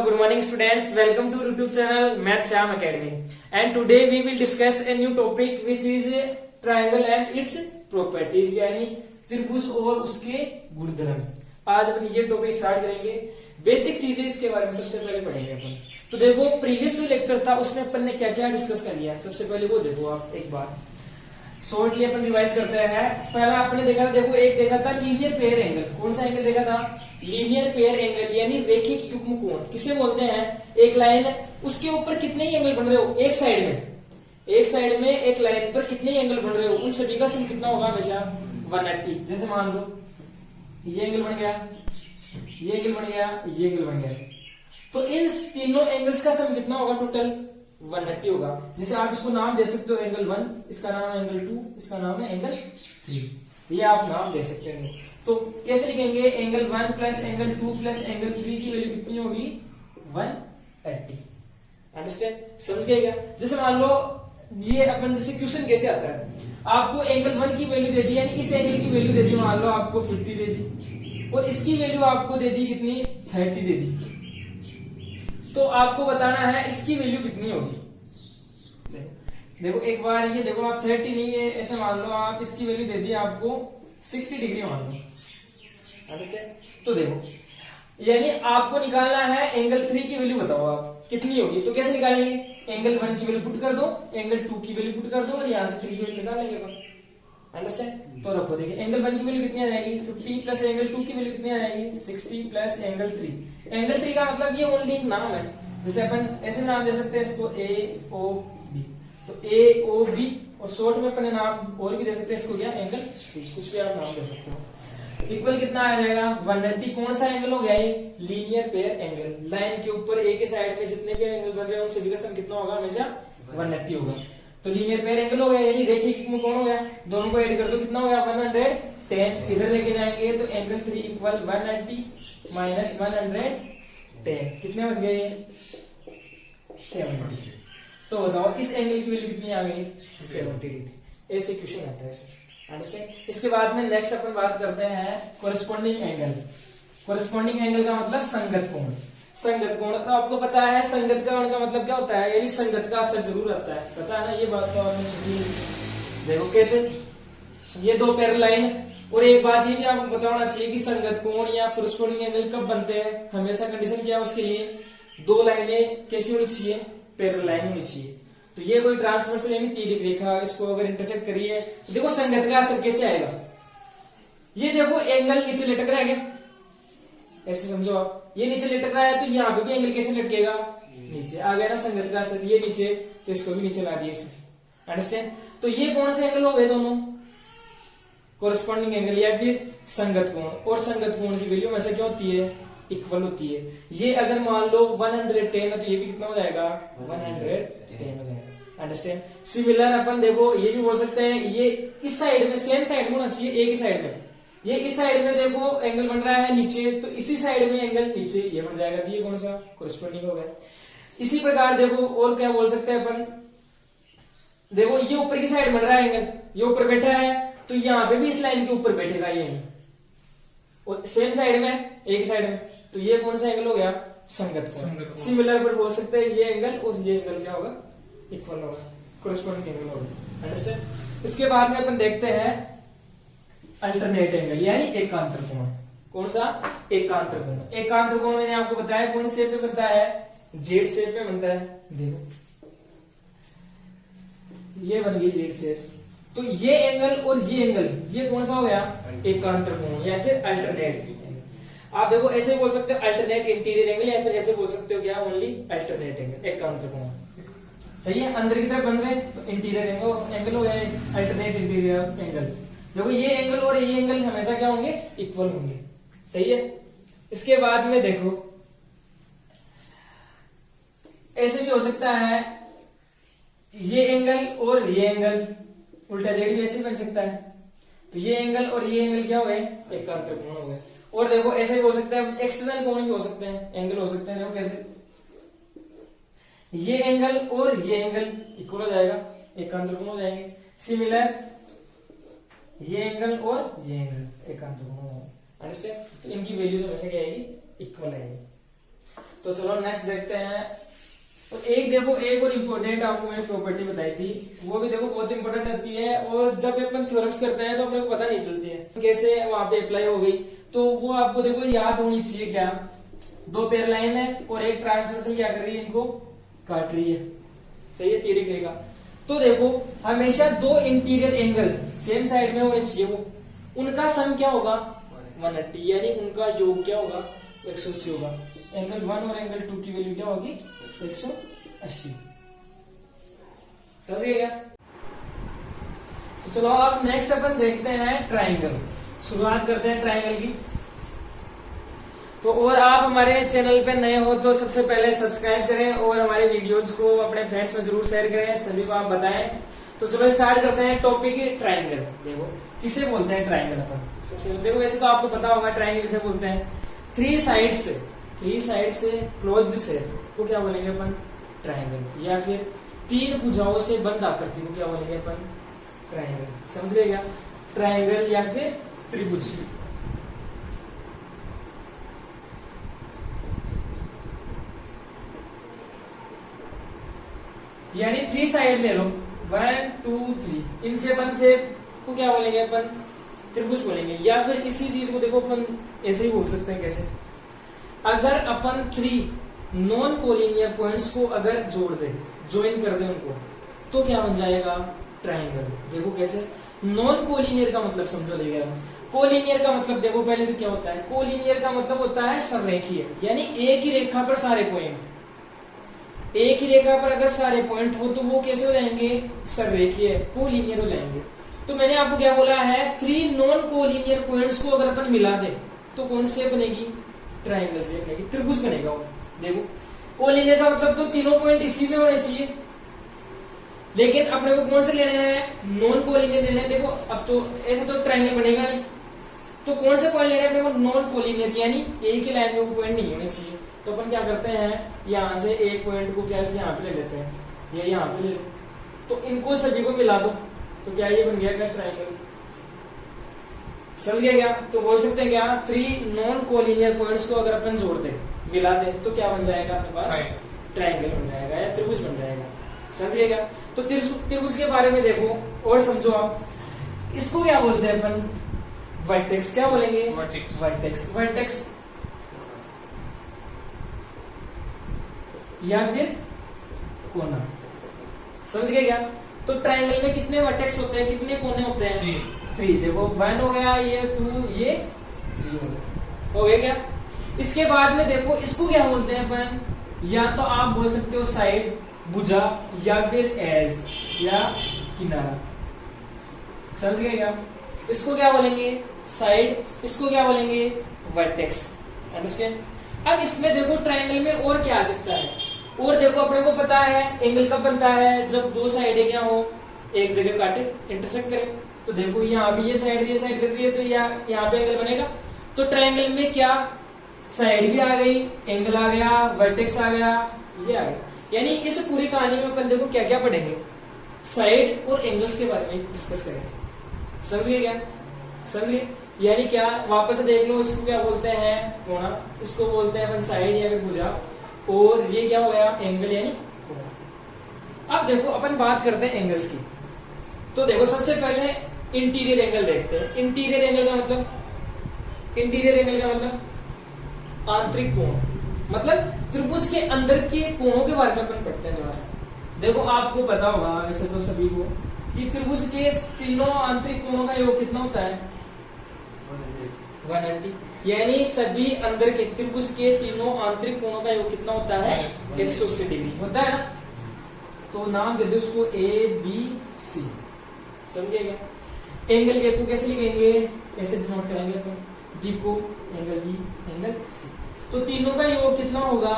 good morning students. Welcome to YouTube channel Math Sham Academy. And today we will discuss a new topic which is triangle and its properties, यानी त्रिभुज और उसके गुणधर्म। आज अपन ये topic start करेंगे। Basic चीजें इसके बारे में सबसे पहले पढ़ेंगे अपन। तो देखो प्रीवियस जो लेक्चर था उसमें अपन ने क्या क्या डिस्कस कर लिया है, सबसे पहले वो देखो आप एक बार शॉर्टली अपन रिवाइज करते हैं। पहला आपने देखा था, देखो एक देखा था लीनियर पेयर एंगल। कौन सा एंगल देखा था? लीनियर पेयर एंगल यानी रैखिक युग्म कोण। किसे बोलते हैं? एक लाइन उसके ऊपर कितने ही एंगल बन रहे हो, एक साइड में एक लाइन पर कितने ही एंगल बन रहे हो, उन सभी का सम कितना होगा? हमेशा 180। जैसे मान लो ये एंगल बन गया, ये एंगल बन गया, ये एंगल बन गया, तो इन तीनों एंगल्स का सम कितना होगा? टोटल 180 होगा। जैसे आप इसको नाम दे सकते हो एंगल 1, इसका नाम है एंगल 2, इसका नाम है एंगल 3, ये आप नाम दे सकते हैं। तो कैसे लिखेंगे? Angle 1 plus angle 2 plus angle 3 की वैल्यू कितनी होगी? 180। अंडरस्टैंड? समझ गएगा? जैसे मान लो ये अपन जैसे क्वेश्चन कैसे आता है, आपको एंगल 1 की वैल्यू दे दी, यानी इस एंगल की वैल्यू दे दी, मान लो आपको 50 दे दी, और इसकी वैल्यू आपको दे दी कितनी? 30 दे दी। तो आपको बताना है इसकी वैल्यू कितनी होगी। देखो एक बार ये देखो, आप 30 नहीं है ऐसे मान लो, आप इसकी वैल्यू दे दी आपको 60 डिग्री मान लो। तो देखो यानी आपको निकालना है एंगल 3 की वैल्यू, बताओ आप कितनी होगी। तो कैसे निकालेंगे? एंगल 1 की वैल्यू पुट कर दो, एंगल 2 की वैल्यू पुट कर दो, और यहां से 3 की वैल्यू निकाल लेंगे अपन। अंडरस्टैंड? तो रखो, देखिए एंगल 1 की वैल्यू कितनी आ जाएगी? 50 प्लस एंगल 2 की वैल्यू कितनी आ जाएगी? 60 प्लस एंगल 3। एंगल 3 का मतलब ये ओनली एक नाम है, जैसे अपन ऐसे नाम दे सकते हैं इसको ए ओ बी। तो ए ओ बी, और शॉर्ट में अपन नाम और भी दे सकते हैं इसको, क्या? एंगल 3, कुछ भी आप नाम दे सकते हो। इक्वल कितना आ जाएगा? 180। कौन सा एंगल हो गया ये? Linear pair angle. लाइन के ऊपर एक ही साइड में जितने भी एंगल बन रहे हैं उन सभी का सम कितना होगा? हमेशा 180 होगा। तो लीनियर पेयर एंगल हो गया, यानी रैखिक युग्म कोण हो गया। दोनों को ऐड कर दो, कितना हो गया? 110। इधर लेके जाएंगे तो एंगल 3 इक्वल 180 माइनस 110, कितने बच गए? 70। तो बताओ इस एंगल की वैल्यू कितनी आ गई? 70 डिग्री। ऐसे क्वेश्चन आता है इसमें। अंडरस्टैंड? इसके बाद में नेक्स्ट अपन बात करते हैं कोरिस्पोंडिंग एंगल। कोरिस्पोंडिंग एंगल का मतलब संगत कोण। संगत कोण तो आपको पता है, संगत कोण का मतलब क्या होता है? यानी संगत का असर जरूर आता है, पता है ना? ये बात तो आपने सुनी। देखो कैसे, ये दो पैरेलल लाइन, और एक बात ये भी आपको पता होना चाहिए कि संगत कोण या कोरिस्पोंडिंग एंगल कब बनते हैं। हमेशा कंडीशन क्या है उसके लिए? दो लाइनें कैसी होनी चाहिए? पैरेलल लाइन होनी चाहिए। तो ये कोई ट्रांसवर्सल यानी तिर्यक रेखा, इसको अगर इंटरसेक्ट करिए तो देखो संगत का असर कैसे आएगा। ये देखो एंगल नीचे लटक रहा है क्या? ऐसे समझो आप, ये नीचे लटक रहा है तो यहाँ पे भी एंगल कैसे लटकेगा? नीचे आ गया ना संगत का असर। ये नीचे, तो इसको भी नीचे ला दिया इसमें। अंडरस्टैंड? तो ये कौन से एंगल हो गए? दोनों कोरिस्पोंडिंग एंगल या फिर संगत कोण। और संगत कोण की वैल्यू हमेशा क्या होती है? इक्वल होती है। ये अगर मान लो 110 है तो ये भी कितना हो जाएगा? 110 हो जाएगा। अंडरस्टैंड? सिमिलर अपन देखो ये भी बोल सकते हैं, ये इस साइड में सेम साइड में होना चाहिए, एक ही साइड में। ये इस साइड में देखो एंगल बन रहा है नीचे, तो इसी साइड में एंगल नीचे ये बन जाएगा। तो ये कौन सा? कोरिस्पोंडिंग हो गया। इसी प्रकार देखो और क्या बोल सकते हैं अपन, देखो ये ऊपर की साइड बन रहा है एंगल, ये ऊपर बैठा है, तो यहाँ पे भी इस लाइन के ऊपर बैठेगा ये एंगल, और सेम साइड में, एक साइड में, तो ये कौन सा एंगल हो गया? संगत कोण। सिमिलर पर बोल सकते हैं ये एंगल और ये एंगल क्या होगा? इक्वल होगा, कोरिस्पोंडिंग एंगल होगा। अंडरस्टैंड? इसके बाद में अपन देखते हैं अल्टरनेट एंगल यानी एकांतर कोण। कौन सा? एकांतर कोण। एकांतर कोण मैंने आपको बताया कौन शेप में बनता है? जेड शेप में बनता है। देखो ये बन गई जेड शेप। तो ये एंगल और ये एंगल, ये कौन सा हो गया? एकांतर कोण या फिर अल्टरनेट। आप देखो ऐसे बोल सकते हो अल्टरनेट इंटीरियर एंगल, या फिर ऐसे बोल सकते हो क्या? ओनली अल्टरनेट एंगल, एकांतर कोण। सही है? अंदर की तरफ बन रहे तो इंटीरियर एंगल हो गया, अल्टरनेट इंटीरियर एंगल। देखो ये एंगल और ये एंगल हमेशा क्या होंगे? इक्वल होंगे। सही है? इसके बाद में देखो ऐसे भी हो सकता है, ये एंगल और ये एंगल, उल्टा जेड भी ऐसे बन सकता है। तो ये एंगल और ये एंगल क्या हो गए? एकांतर कोण हो गए। और देखो ऐसे भी हो सकता है, एक्सटर्नल कोण भी हो सकते हैं, एंगल हो सकते हैं। देखो कैसे, ये एंगल और ये एंगल इक्वल हो जाएगा, एकांतर कोण हो जाएंगे। सिमिलर ये एंगल और ये एंगल एकांतर कोण हो जाएगा। अंडरस्टैंड? तो इनकी वैल्यूज हमेशा क्या आएगी? इक्वल आएगी। तो चलो नेक्स्ट देखते हैं। तो एक देखो, एक और इम्पोर्टेंट आपको मैंने प्रॉपर्टी बताई थी, वो भी देखो बहुत इंपॉर्टेंट रहती है, और जब अपन थ्योरम्स करते हैं तो अपने को पता नहीं चलती है कैसे वहां पे अप्लाई हो गई। तो वो आपको देखो याद होनी चाहिए। क्या, दो पेयर लाइन है और एक ट्रांसवर्सल क्या कर रही है, इनको काट रही है। सही है, थियरी कहेगा। तो देखो हमेशा दो इंटीरियर एंगल सेम साइड में होने चाहिए, वो उनका सम क्या होगा 180, यानी उनका योग क्या होगा 180 होगा। एंगल 1 और एंगल 2 की वैल्यू क्या होगी 180। समझ गए क्या? तो चलो अब नेक्स्ट अपन देखते हैं ट्राइंगल। शुरुआत करते हैं ट्राइंगल की। तो और आप हमारे चैनल पे नए हो तो सबसे पहले सब्सक्राइब करें और हमारे वीडियोस को अपने फ्रेंड्स में जरूर शेयर करें, सभी को आप बताएं। तो चलो स्टार्ट करते हैं टॉपिक ट्राइंगल। देखो किसे बोलते हैं ट्राइंगल अपन, सबसे पहले देखो वैसे तो आपको पता होगा ट्राइंगल किसे बोलते हैं। थ्री साइड से क्लोज्ड से को क्या बोलेंगे अपन ट्राइंगल, या फिर तीन भुजाओं से बंद आकृति को क्या बोलेंगे अपन ट्राइंगल। समझ गए क्या? ट्राइंगल या फिर त्रिभुज। यानी थ्री साइड ले लो, 1 2 3, इनसे बंद से को क्या बोलेंगे अपन त्रिभुज बोलेंगे। या फिर इसी चीज को देखो अपन ऐसे ही बोल सकते हैं। कैसे? अगर अपन 3 नॉन कोलिनियर पॉइंट्स को अगर जोड़ दे, ज्वाइन कर दे उनको, तो क्या बन जाएगा ट्राइंगल। देखो कैसे, नॉन कोलिनियर का मतलब समझो लेगा। कोलिनियर का मतलब देखो पहले तो क्या होता है, कोलिनियर का मतलब होता है संरेखीय, यानी एक ही रेखा पर सारे पॉइंट, एक ही रेखा पर अगर सारे पॉइंट हो तो वो कैसे हो जाएंगे संरेखीय, कोलिनियर हो जाएंगे। तो मैंने आपको क्या बोला है, 3 नॉन कोलिनियर पॉइंट्स को अगर अपन मिला दे तो कौन से बनेगी ट्राइंगल से बनेगी, त्रिभुज बनेगा वो। देखो कोलिनियर का मतलब तो तीनों पॉइंट इसी में होने चाहिए, लेकिन अपने को कौन से लेने हैं नॉन कोलिनियर लेने हैं। देखो अब तो ऐसे तो ट्राइंगल बनेगा नहीं, तो कौन से पॉइंट लेने हैं अपने को नॉन कोलिनियर, यानी एक ही लाइन में पॉइंट नहीं होने चाहिए। तो अपन क्या करते हैं, यहाँ से एक पॉइंट को क्या यहाँ पे ले लेते हैं, या यहाँ पे ले लो, तो इनको सभी को मिला दो तो क्या ये बन गया क्या ट्राइंगल। समझ गया क्या? तो बोल सकते हैं क्या, 3 नॉन कोलिनियर पॉइंट्स को अगर अपन जोड़ दे मिला दे तो क्या बन जाएगा अपने पास ट्राइंगल बन जाएगा या त्रिभुज बन जाएगा। समझ गया क्या? तो त्रिभुज के बारे में देखो और समझो आप, इसको क्या बोलते हैं अपन वर्टेक्स। क्या बोलेंगे वर्टेक्स या फिर कोना। समझ गए क्या? तो ट्राइंगल में कितने वर्टेक्स होते हैं, कितने कोने होते हैं 3। देखो 1 हो गया, ये 2, ये 3 हो गया क्या? इसके बाद में देखो इसको क्या बोलते हैं अपन, या तो आप बोल सकते हो साइड, भुजा, या फिर एज या किनारा। समझ गए क्या? इसको क्या बोलेंगे साइड, इसको क्या बोलेंगे वर्टेक्स। अंडरस्टैंड? अब इसमें देखो ट्राइंगल में और क्या आ सकता है, और देखो अपने को पता है एंगल कब बनता है, जब दो साइडें क्या हो एक जगह काटे, इंटरसेक्ट करें। तो देखो यहाँ भी ये साइड कट रही है तो यहाँ पे एंगल बनेगा। तो ट्राइंगल में क्या साइड भी आ गई, एंगल आ गया, वर्टेक्स आ गया, ये आ गया। यानी इस पूरी कहानी में अपन देखो क्या क्या पढ़ेंगे, साइड और एंगल्स के बारे में डिस्कस करेंगे। समझिए क्या? समझिए यानी क्या, वापस से देख लो, इसको क्या बोलते हैं कोना, इसको बोलते हैं अपन साइड या फिर भुजा, और ये क्या हो गया एंगल यानी कोना। अब देखो अपन बात करते हैं एंगल्स की। तो देखो सबसे पहले इंटीरियर एंगल देखते हैं। इंटीरियर एंगल का मतलब आंतरिक कोण, मतलब त्रिभुज के अंदर के कोणों के बारे में अपन पढ़ते हैं थोड़ा सा। देखो आपको पता होगा वैसे तो सभी को कि त्रिभुज के तीनों आंतरिक कोणों का योग कितना होता है 180, यानी सभी अंदर के त्रिभुज के तीनों आंतरिक कोणों का योग कितना होता है 180 डिग्री होता है ना। तो नाम दे दो उसको ए बी सी। समझिए क्या? एंगल ए को कैसे लिखेंगे, कैसे डिनोट करेंगे अपन, बी को एंगल बी, एंगल सी। तो तीनों का योग कितना होगा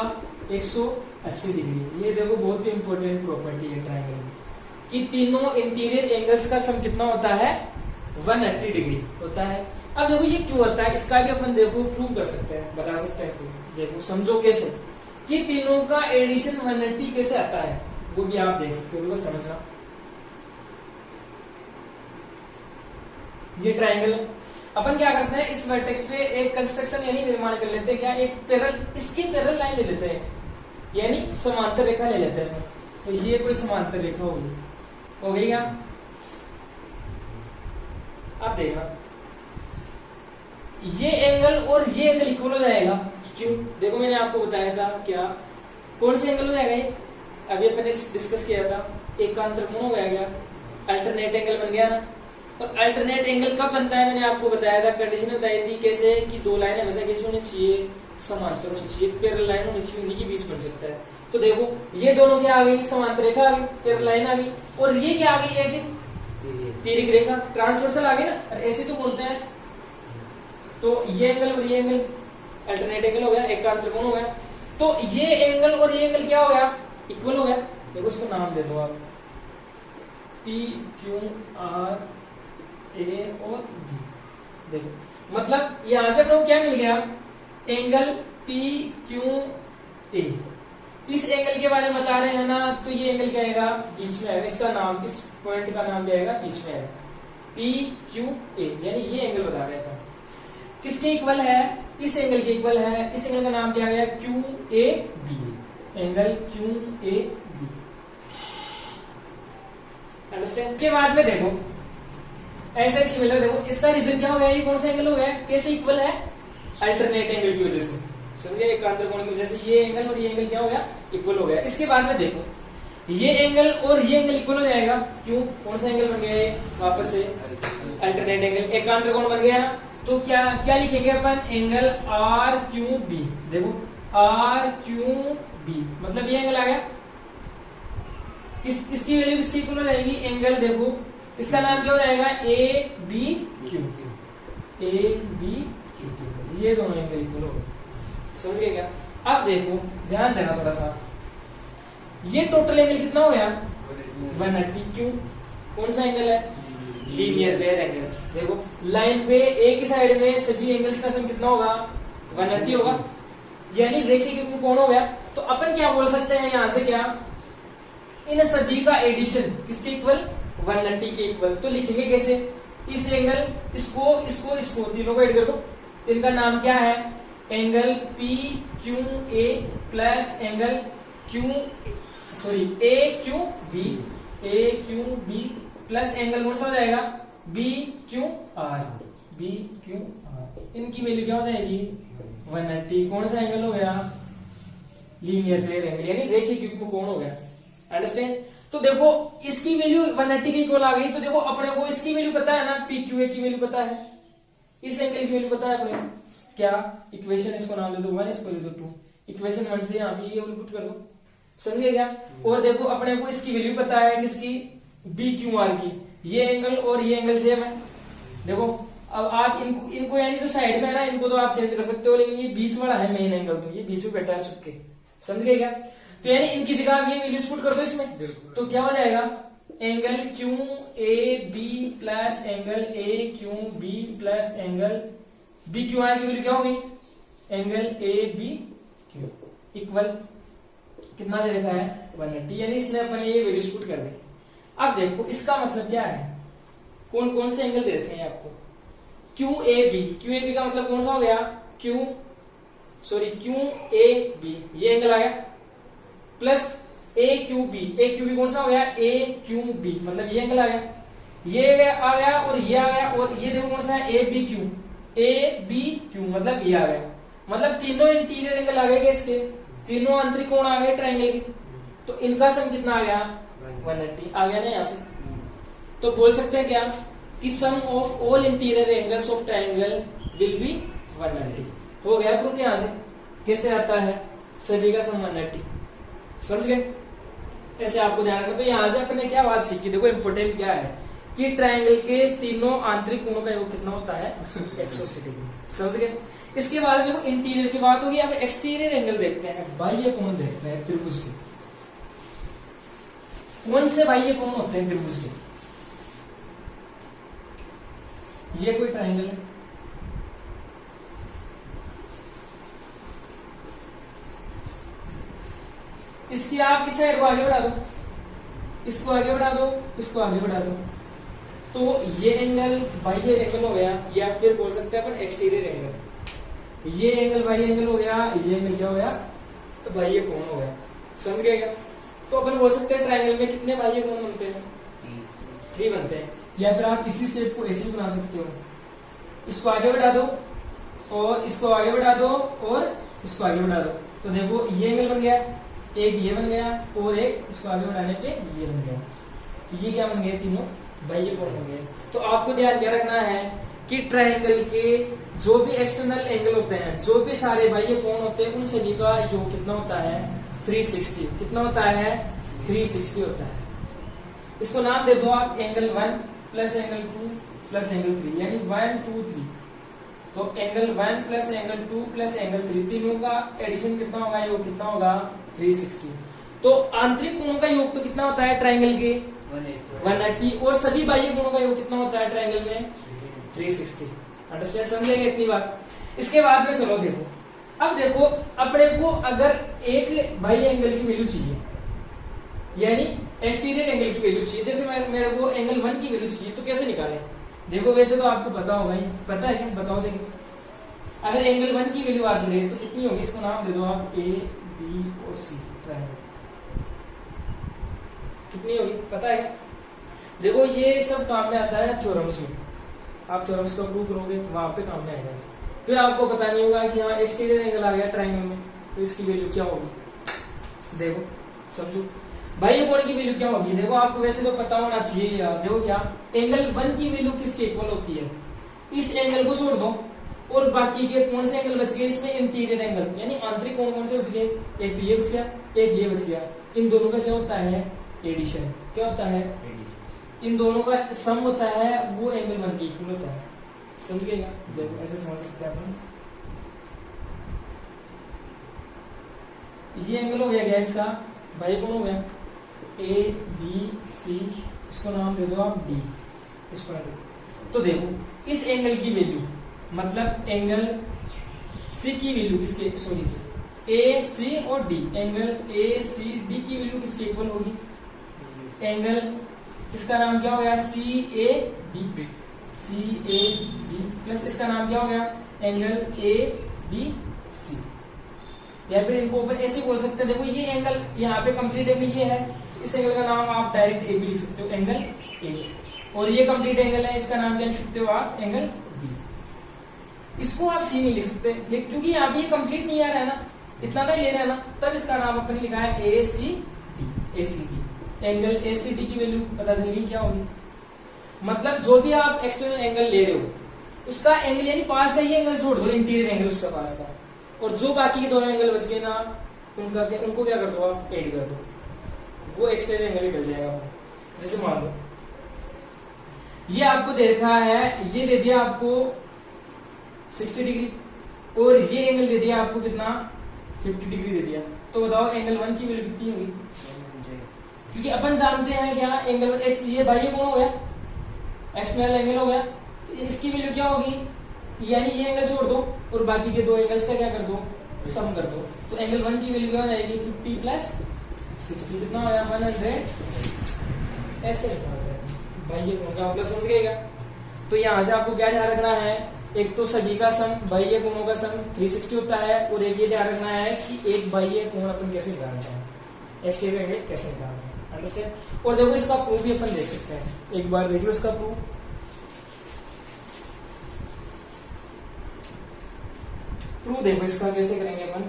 180 डिग्री। ये देखो बहुत ही इंपॉर्टेंट प्रॉपर्टी है ट्राइंगल में कि तीनों इंटीरियर एंगल्स का सम कितना होता है 180 डिग्री होता है। अब देखो ये क्यों होता है, इसका भी अपन देखो प्रूव कर सकते हैं, बता सकते हैं प्रूव। देखो समझो कैसे कि तीनों का एडिशन 180 कैसे आता है, वो भी आप देख सकते हो, समझना। ये ट्राइंगल है, अपन क्या करते हैं, इस वर्टेक्स पे एक कंस्ट्रक्शन यानी निर्माण कर लेते हैं, क्या एक पैरेलल, इसकी पैरेलल लाइन ले लेते हैं, यानी समांतर रेखा ले लेते हैं। तो ये कोई समांतर रेखा होगी, हो गई क्या? आप देखना ये एंगल और ये एंगल इक्वल हो जाएगा। क्यों? देखो मैंने आपको बताया था क्या, कौन से एंगल हो जाएगा ये, अभी अपन ने डिस्कस किया था, एक का अंतर्कोण हो गया, अल्टरनेट एंगल बन गया ना। और अल्टरनेट एंगल कब बनता है, मैंने आपको बताया था, कंडीशन बताई थी कैसे, कि दो लाइन हमेशा कैसे होनी चाहिए, समांतर होनी चाहिए, पैरेलल लाइन होनी चाहिए, उन्हीं के बीच बन सकता है। तो देखो ये दोनों क्या आ गई, समांतर रेखा आ गई, पैरेलल लाइन आ गई, और ये क्या आ गई, एक तिर्यक रेखा, ट्रांसवर्सल आ गई ना, और ऐसे तो बोलते हैं। तो ये एंगल और ये एंगल अल्टरनेट एंगल हो गया, एक का अंतर्कोण हो गया। तो ये एंगल और ये एंगल क्या हो गया, इक्वल हो गया। देखो इसको नाम दे दो आप, पी क्यू आर ए और बी। देखो मतलब यहां से अपने क्या मिल गया, एंगल पी क्यू ए। इस एंगल के बारे में बता रहे हैं ना, तो ये एंगल क्या आएगा, बीच में आएगा, इसका नाम, इस पॉइंट का नाम क्या आएगा, बीच में आएगा, पी क्यू ए, यानी ये एंगल बता रहे हैं। किसके इक्वल है, इस एंगल के इक्वल है। इस एंगल का नाम क्या गया, Q A B, angle Q A B. Understand? के बाद में देखो ऐसे सिमिलर, देखो इसका रीजन क्या हो गया, ये कौन सा एंगल हो गया, कैसे इक्वल है, अल्टरनेट एंगल की वजह से, समझे, एक अंतर्कोण की वजह से ये एंगल और ये एंगल क्या हो गया, इक्वल हो गया। इसके बाद में देखो ये एंगल और ये एंगल इक्वल हो जाएगा। क्यों? कौन सा एंगल बन गया ये, वापस से अल्टरनेट एंगल, एक अंतर्कोण बन गया। तो क्या क्या लिखेंगे अपन, एंगल आर क्यू बी। देखो आर क्यू बी मतलब ये एंगल आ गया, इसकी वैल्यू किसकी इक्वल हो जाएगी, एंगल, देखो इसका नाम क्या हो जाएगा, A B Q, A B Q, ये दोनों एंगल इक्वल हो गए, समझ गए क्या? अब देखो ध्यान देना थोड़ा सा, ये टोटल एंगल कितना हो गया, 180। क्यों? कौन सा एंगल है, लीनियर पेयर एंगल। देखो लाइन पे एक ही साइड में सभी एंगल्स का सम कितना होगा, 180 होगा, यानी रेखीय युग्म कोण हो गया। तो अपन क्या बोल सकते हैं यहां से, क्या इन सभी का एडिशन किसके इक्वल, 180 के इक्वल। तो लिखेंगे कैसे, इस एंगल, इसको इसको इसको तीनों को ऐड कर दो, इनका नाम क्या है, angle P Q A plus angle A Q B plus angle कौन सा हो जाएगा, बी क्यू आर, इनकी वैल्यू क्या हो जाएगी, 180। कौन सा एंगल हो गया, लीनियर पेयर एंगल, यानी रेखीय युग्म कोण हो गया। अंडरस्टैंड? तो देखो इसकी वैल्यू 180 के इक्वल आ गई। तो देखो अपने को इसकी वैल्यू पता है ना, पी क्यू ए की वैल्यू पता है, इस एंगल की वैल्यू पता है अपने को, क्या इक्वेशन, इसको नाम दे दो 1, इसको दे दो 2, इक्वेशन 1 से यहाँ पे ये पुट कर दो, समझिए क्या? और देखो अपने को इसकी वैल्यू पता है किसकी, बी क्यू आर की, ये एंगल और ये एंगल सेम है। देखो अब आप इनको यानी जो साइड में है ना, इनको तो आप चेंज कर सकते हो, लेकिन ये बीच वाला है मेन एंगल, तो ये बीच में बैठा है छुप के, समझ गए क्या? तो यानी इनकी जगह आप ये वैल्यूज पुट कर दो इसमें, तो क्या हो जाएगा, angle Q A B plus angle A Q B plus angle B Q R की वैल्यू क्या होगी, angle A B Q equal कितना दे रखा है, 180, यानी इसने अपन ये वैल्यूज पुट कर दी। अब देखो इसका मतलब क्या है, कौन कौन से एंगल दे रखे हैं आपको, क्यू ए बी का मतलब कौन सा हो गया, क्यू ए बी, ये एंगल आ गया, प्लस ए क्यू बी कौन सा हो गया, ए क्यू बी मतलब ये एंगल आ गया, ये आ गया और ये आ गया, और ये देखो कौन सा है, ए बी क्यू मतलब ये आ गया, मतलब तीनों इंटीरियर एंगल आ गए इसके, तीनों आंतरिक कोण आ गए ट्रायंगल की। तो इनका सम कितना आ गया, 180 आ गया ना यहाँ से। तो बोल सकते हैं क्या कि sum of all interior angles of triangle will be 180। हो गया प्रूफ यहाँ से, कैसे आता है, सभी का सम 180, समझ गए? ऐसे आपको ध्यान रखना। तो यहाँ से अपने क्या बात सीखी, देखो इंपोर्टेंट क्या है कि ट्रायंगल के तीनों आंतरिक कोणों का योग कितना होता है, 180 डिग्री, समझ गए? इसके बाद देखो इंटीरियर की बात होगी, अब एक्सटीरियर एंगल देखते हैं, बाह्य कोण देखते हैं त्रिभुज के। कौन से बाह्य कोण होते हैं त्रिभुज के, ये कोई ट्रायंगल है, इसकी आप इस साइड को आगे बढ़ा दो, इसको आगे बढ़ा दो, इसको आगे बढ़ा दो, तो ये एंगल बाह्य एंगल हो गया, या फिर बोल सकते हैं अपन एक्सटीरियर एंगल। ये एंगल बाह्य एंगल हो गया, ये एंगल क्या हो गया, तो बाह्य कोण हो गया। समझ गए क्या? तो अपन बोल सकते हैं ट्रायंगल में कितने बाह्य कोण बनते हैं, 3 बनते हैं। या फिर आप इसी शेप को ऐसे भी बना सकते हो, इसको आगे बढ़ा दो और इसको आगे बढ़ा दो और इसको आगे बढ़ा दो, तो देखो ये एंगल बन गया, एक ये बन गया और एक इसको आगे बढ़ाने पे ये बन गया। तो ये क्या बन गए, तीनों बाह्य कोण बन गए। तो आपको ध्यान क्या रखना है कि ट्रायंगल के जो भी एक्सटर्नल एंगल होते हैं, जो भी सारे बाह्य कोण होते हैं, उन सभी का योग कितना होता है, 360। कितना होता है, 360 होता है। इसको नाम दे दो आप angle 1 plus angle 2 plus angle 3, यानी 1 2 3। तो angle 1 plus angle 2 plus angle 3, तीनों का एडिशन कितना होगा, योग कितना होगा, 360। तो आंतरिक कोणों का योग तो कितना होता है ट्रायंगल के, 180, और सभी बाह्य कोणों का योग कितना होता है ट्रायंगल में, 360। अंडरस्टैंड, समझेंगे इतनी बात। इसके बाद में चलो देखो, अब देखो अपने को अगर एक बाह्य एंगल की वैल्यू चाहिए, यानी एक्सटीरियर एंगल की वैल्यू चाहिए, जैसे मेरे को एंगल 1 की वैल्यू चाहिए, तो कैसे निकालें? देखो वैसे तो आपको पता होगा ही, पता है क्या, बताओ देखो। अगर एंगल 1 की वैल्यू आती रहे तो कितनी होगी, इसका नाम दे दो आप ए बी और सी ट्रायंगल, कितनी होगी पता है क्या? देखो ये सब काम में आता है थ्योरम्स में, आप थ्योरम्स का प्रूव करोगे वहां पे काम में आएगा। फिर आपको पता नहीं होगा कि हाँ एक्सटीरियर एंगल आ गया ट्रायंगल में, तो इसकी वैल्यू क्या होगी, देखो समझो बाह्य कोण की वैल्यू क्या होगी। देखो आपको वैसे तो पता होना चाहिए यार, देखो क्या एंगल 1 की वैल्यू किसके इक्वल होती है, इस एंगल को छोड़ दो और बाकी के कौन से एंगल बच गए इसमें, इंटीरियर एंगल, यानी आंतरिक कोण कौन से बच गए, एक तो ये बच गया, एक ये बच गया। इन दोनों का क्या होता है, एडिशन। क्या होता है, इन दोनों का सम होता है, वो एंगल 1 की इक्वल होता है। समझ गए? देखो ऐसे समझ सकते हैं अपन, ये एंगल हो गया इसका बाह्य कोण हो गया, ए बी सी, इसको नाम दे दो आप डी, इसको नाम दो। तो देखो इस एंगल की वैल्यू, मतलब एंगल सी की वैल्यू किसके, सॉरी ए सी और D, angle A C D की वैल्यू किसके इक्वल होगी, एंगल इसका नाम क्या हो गया, C A B, C A B plus इसका नाम क्या हो गया, एंगल ए बी सी। या फिर इनको ऊपर ऐसे बोल सकते हैं, देखो ये एंगल यहाँ पे कंप्लीट एंगल ये है, इस एंगल का नाम आप डायरेक्ट ए बी लिख सकते हो, एंगल ए, और ये कंप्लीट एंगल है, इसका नाम क्या लिख सकते हो आप, एंगल बी। इसको आप सी में लिख सकते हैं, क्योंकि यहाँ पे ये कंप्लीट नहीं आ रहा है ना, इतना नहीं ले रहा है ना, तब इसका नाम अपने लिखा है A C D, A C D. Angle A C D की वैल्यू पता चलेगी क्या होगी, मतलब जो भी आप एक्सटर्नल एंगल ले रहे हो उसका एंगल, यानी पास का ये एंगल छोड़ दो, इंटीरियर एंगल उसका पास का, और जो बाकी के दोनों एंगल बच गए ना, उनको क्या कर दो आप, ऐड कर दो, वो एक्सटीरियर एंगल निकल जाएगा। जैसे मान लो ये आपको दे रखा है, ये दे दिया आपको 60 डिग्री और ये एंगल दे दिया आपको कितना, 50 डिग्री दे दिया, तो बताओ एंगल 1 की वैल्यू कितनी होगी, क्योंकि अपन जानते हैं क्या, एंगल एक्स, ये बाह्य कोण हो गया, एक्सटर्नल एंगल हो गया, तो इसकी वैल्यू क्या होगी, यानी ये एंगल छोड़ दो और बाकी के दो एंगल्स का क्या कर दो, सम कर दो। तो एंगल 1 की वैल्यू क्या हो जाएगी, 50 प्लस 60 कितना होगा, 100। ऐसे बाह्य कोण का मतलब समझ गएगा। तो यहाँ से आपको क्या ध्यान रखना है, एक तो सभी का सम, बाह्य कोणों का सम 360 होता है, और एक ये ध्यान रखना है कि एक बाह्य कोण अपन कैसे निकालते हैं, एक्सटीरियर एंगल कैसे निकालते हैं। अंडरस्टैंड? और देखो इसका प्रूफ भी अपन देख सकते हैं, एक बार देख लो इसका प्रूफ। प्रूफ देखो इसका कैसे करेंगे अपन,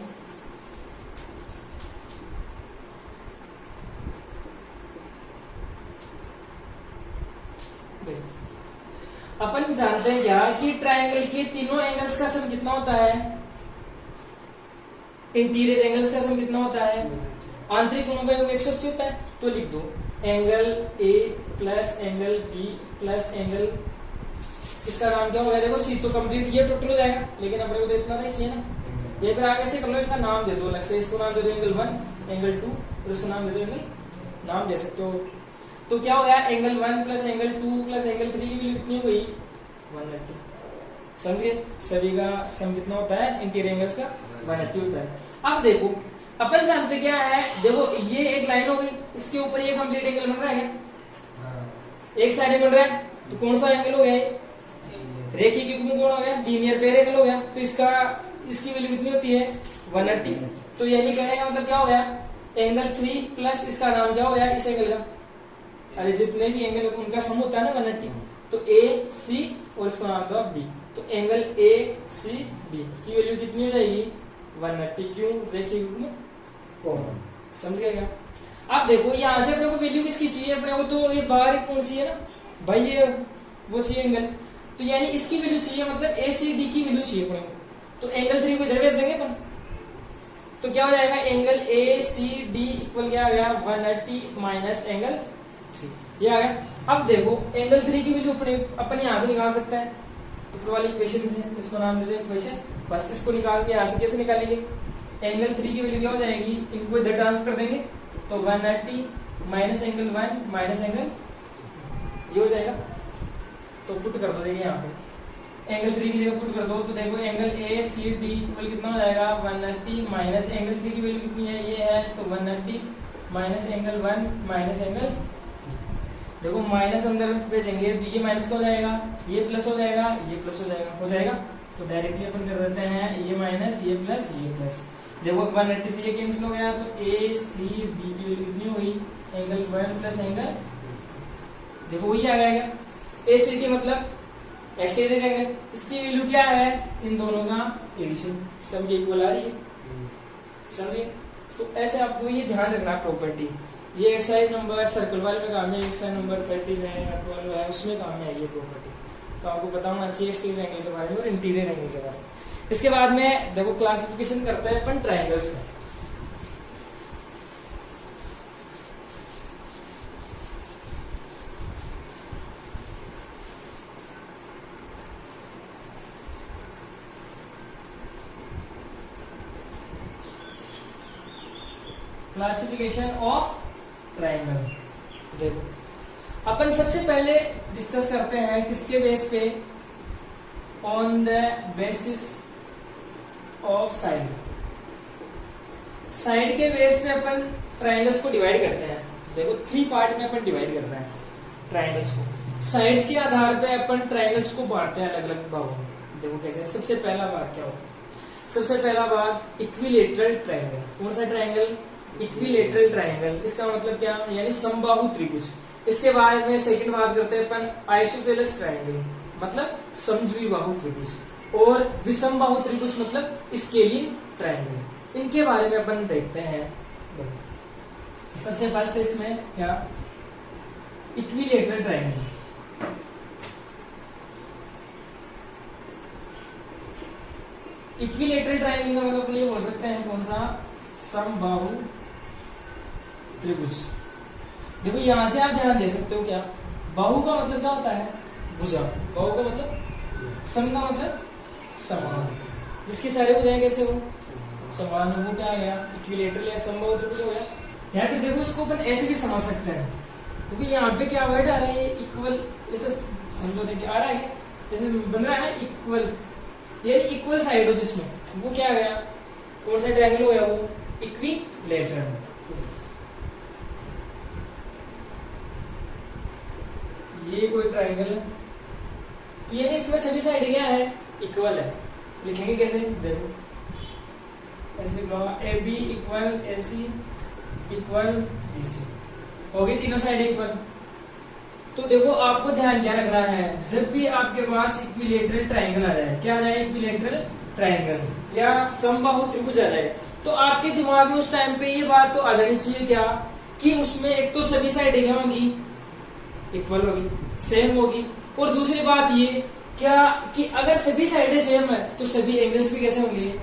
देखो अपन जानते हैं क्या कि ट्रायंगल के तीनों एंगल्स का सम कितना होता है, इंटीरियर एंगल्स का सम कितना होता है, आंतरिक कोणों का योग 180 होता है। तो लिख दो angle A plus angle B plus angle, इसका नाम क्या होगा, देखो सी तो कंप्लीट ये टोटल हो जाएगा, लेकिन अपने को तो इतना नहीं चाहिए ना, ये फिर आगे से कर लो, इनका नाम दे दो अलग से, इसको नाम दे दो एंगल 1, एंगल 2, और इसको नाम दे दो एंगल, नाम दे सकते हो। तो क्या हो गया, angle 1 plus angle 2 plus angle 3 की वैल्यू कितनी हो गई, 180। समझिए सभी का सम कितना होता है, इंटीरियर एंगल्स का 180 होता है। अब देखो अपन जानते क्या है, देखो ये एक लाइन हो गई, इसके ऊपर ये कंप्लीट एंगल बन रहा है, एक साइड बन रहा है, तो कौन सा एंगल हो गया ये? रेखीय युग्म कोण हो गया, लीनियर पेयर एंगल हो गया। तो इसकी वैल्यू कितनी होती है 180। तो यही कहने का मतलब क्या हो गया, एंगल 3 प्लस इसका नाम क्या हो गया इस एंगल का, अरे जितने भी एंगल उनका सम होता है ना 180। तो ए सी और इसको नाम दो डी। तो एंगल ए सी डी की वैल्यू कितनी हो जाएगी 180। क्यों, रेखीय युग्म कोण। समझ गए क्या? आप देखो यहाँ से अपने को वैल्यू किसकी चाहिए, अपने को तो ये बाहर कौन चाहिए ना भाई, ये वो चाहिए एंगल। तो यानी इसकी वैल्यू चाहिए, मतलब ए सी डी की वैल्यू चाहिए अपने को। तो एंगल 3 को इधर भेज देंगे अपन, तो क्या हो जाएगा angle A C D equal क्या आ गया 180 माइनस एंगल 3, ये आ गया। अब देखो एंगल 3 की वैल्यू अपन यहाँ से निकाल सकते हैं, ऊपर वाली इक्वेशन से, इसको नाम दे दें इक्वेशन। बस इसको निकाल के यहाँ से कैसे निकालेंगे, एंगल 3 की वैल्यू क्या हो जाएगी, इनको इधर ट्रांसफर कर देंगे। तो 180 माइनस एंगल 1 माइनस एंगल ये हो जाएगा। तो पुट कर दो, देखिए यहाँ पे एंगल 3 की जगह पुट कर दो। तो देखो angle A C D equal कितना हो जाएगा 180 माइनस एंगल 3 की वैल्यू कितनी है, ये है। तो 180 माइनस एंगल 1 माइनस एंगल, देखो माइनस अंदर भेजेंगे तो ये माइनस का हो जाएगा, ये प्लस हो जाएगा, ये प्लस हो जाएगा। तो डायरेक्टली अपन कर देते हैं ये माइनस ये प्लस ये प्लस। देखो 180 से ये कैंसिल हो गया, तो ए सी डी की वैल्यू कितनी हुई, एंगल 1 प्लस एंगल, देखो वही आ गया ए सी डी मतलब एक्सटीरियर एंगल। इसकी वैल्यू क्या है, इन दोनों का एडिशन, सब ये इक्वल आ रही है। समझिए? तो ऐसे आपको ये ध्यान रखना प्रॉपर्टी। ये एक्सरसाइज नंबर सर्कल वाले में काम है, एक्सरसाइज नंबर 13 है या 12 है, उसमें काम में है ये प्रॉपर्टी। तो आपको पता होना चाहिए एक्सटीरियर एंगल के बारे में और इंटीरियर एंगल के बारे में। इसके बाद में देखो क्लासिफिकेशन करते हैं अपन ट्राइंगल्स का। Classification of triangle. देखो अपन सबसे पहले डिस्कस करते हैं किसके बेस पे, on the basis of side. Side के बेस पे अपन ट्राइंगल्स को डिवाइड करते हैं। देखो 3 पार्ट में अपन डिवाइड करते हैं ट्राइंगल्स को। साइड्स के आधार पे अपन ट्राइंगल्स को बांटते हैं अलग अलग भागों में। देखो कैसे, सबसे पहला भाग क्या होगा, सबसे पहला भाग इक्विलेटरल ट्राइंगल। कौन सा ट्राइंगल, इक्विलेटरल ट्राइंगल। इसका मतलब क्या, यानी समबाहु त्रिभुज। इसके बाद में सेकंड बात करते हैं अपन आइसोसेलेस ट्राइंगल, मतलब समद्विबाहु त्रिभुज। और विषमबाहु त्रिभुज मतलब स्केलिन ट्राइंगल। इनके बारे में अपन देखते हैं। सबसे फर्स्ट इसमें क्या, इक्विलेटरल ट्राइंगल। इक्विलेटरल ट्राइंगल का मतलब ये बोल सकते हैं कौन सा, समबाहु त्रिभुज। देखो यहां से आप ध्यान दे सकते हो, क्या बाहु का मतलब क्या होता है, भुजा। बाहु का मतलब, सम का मतलब समान, जिसकी सारे भुजाएं कैसे हो समान हो, वो क्या आ गया इक्विलेटरल या समबाहु त्रिभुज हो गया। यहाँ पे देखो इसको अपन ऐसे भी समझ सकते हैं, क्योंकि यहाँ पे क्या वर्ड आ रहा है इक्वल, जैसे समझो देखिए आ रहा है जैसे बन रहा है ना इक्वल, यानी इक्वल साइड हो जिसमें, वो क्या आ गया, कौन सा ट्रायंगल हो गया, वो इक्विलेटरल। ये कोई ट्रायंगल है, ये इसमें सभी साइड क्या है, इक्वल है। लिखेंगे कैसे, देखो ऐसे लिखा, A B equal A C equal B C, हो गई तीनों साइड इक्वल। तो देखो आपको ध्यान क्या रखना है, जब भी आपके पास इक्विलेटरल ट्रायंगल आ जाए, क्या आ जाए इक्विलेटरल ट्रायंगल या समबाहु त्रिभुज आ जाए, तो आपके दिमाग में उस टाइम पे ये बात तो आ जानी चाहिए क्या, कि उसमें एक तो सभी साइड क्या होगी, इक्वल होगी, सेम होगी। और दूसरी बात ये क्या कि अगर सभी साइडें सेम है तो सभी एंगल्स भी कैसे होंगे,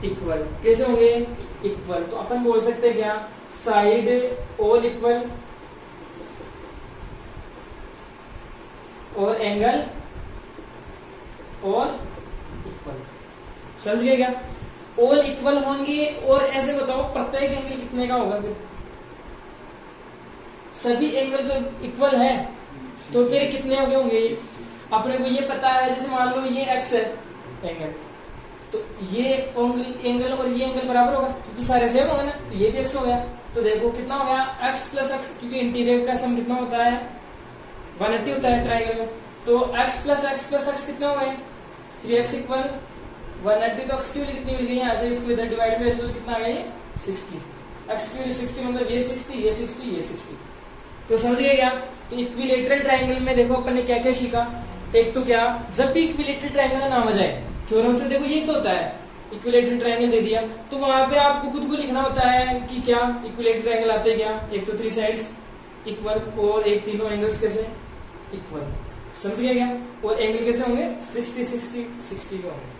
इक्वल। कैसे होंगे, इक्वल। तो अपन बोल सकते हैं क्या, साइड ऑल इक्वल और एंगल और इक्वल। समझ गए क्या, ऑल इक्वल होंगे। और ऐसे बताओ प्रत्येक एंगल कितने का होगा, फिर सभी एंगल तो इक्वल है तो फिर कितने हो गए होंगे। अपने को ये पता है, जैसे मान लो ये एक्स है एंगल, तो ये एंगल और ये एंगल बराबर होगा क्योंकि सारे सेम होंगे ना, तो ये भी एक्स हो गया। तो देखो कितना हो गया, एक्स प्लस एक्स, क्योंकि इंटीरियर का सम कितना होता है 180 होता है ट्रायंगल में, तो x प्लस एक्स कितना हो गए 3x इक्वल 180, तो x की वैल्यू कितनी मिल गई यहाँ से, इसको इधर डिवाइड में तो कितना आ गया ये 60, x की वैल्यू 60 मतलब ये 60 ये 60 ये 60। तो समझ गए क्या। तो इक्विलेटरल ट्रायंगल में देखो अपन ने क्या क्या सीखा। एक तो क्या, जब भी इक्विलेटरल ट्रायंगल का नाम आ जाए थ्योरम से, देखो यही तो होता है, इक्विलेटरल ट्रायंगल दे दिया तो वहां पे आपको खुद को लिखना होता है कि क्या इक्विलेटरल ट्रायंगल आते हैं क्या, एक तो 3 साइड्स इक्वल और एक तीनों एंगल्स कैसे इक्वल, समझ गए क्या। और एंगल कैसे होंगे 60 60 60 के होंगे,